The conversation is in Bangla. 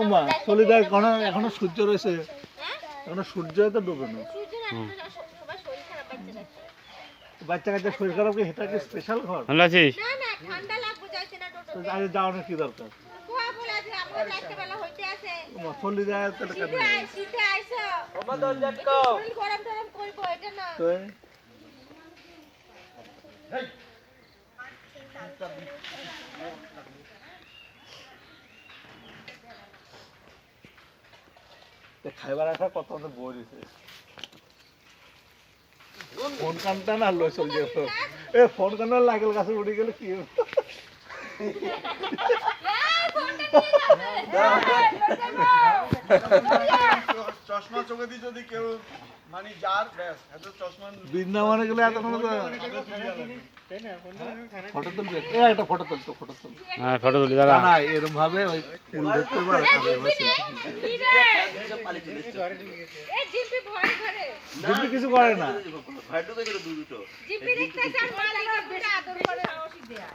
ওমা সলিদার কোন এখনো সূর্য রয়েছে, এখনো সূর্য তো ডুবে না। বাচ্চা কাচ্চা শরীর খারাপ কি এটা কি স্পেশাল ঘর? ভালো আছিস? না না ঠান্ডা লাগবে যাইছে না টোটো। আরে যাওয়ার কি দরকার? কোয়া বলে আছে আমরা রাতে বেলা হইতে আছে। ওমা সলিদার তো কেন? শীতে আইছো। ওমা দরজাট কো। শরীর গরম গরম করব এটা না। তো খাইবার আসা কত আমাদের বই দিছে। ফোন কানটা না লই চল যে এ ফোন কানটা লাগল গাছে উড়ে গেল কি হবে? চশমা চোখে দিয়ে যদি কেউ মানে যার ব্যাস এত চশমা বৃন্দাবনে গেলে এত কোনো ফটো তুলবে, এ একটা ফটো তুলতো, ফটো তুল। হ্যাঁ ফটো তুলি দাঁড়া। না এরকম ভাবে ওই ফুল ধরতে পারে তবে বসে। এ জিপি ভয় করে। জিপি কিছু করে না। ভাই ঢুকে গেল দুটো জিপি দেখতে চান মালিকের বেটা আদর করে সাহসী দেয়া।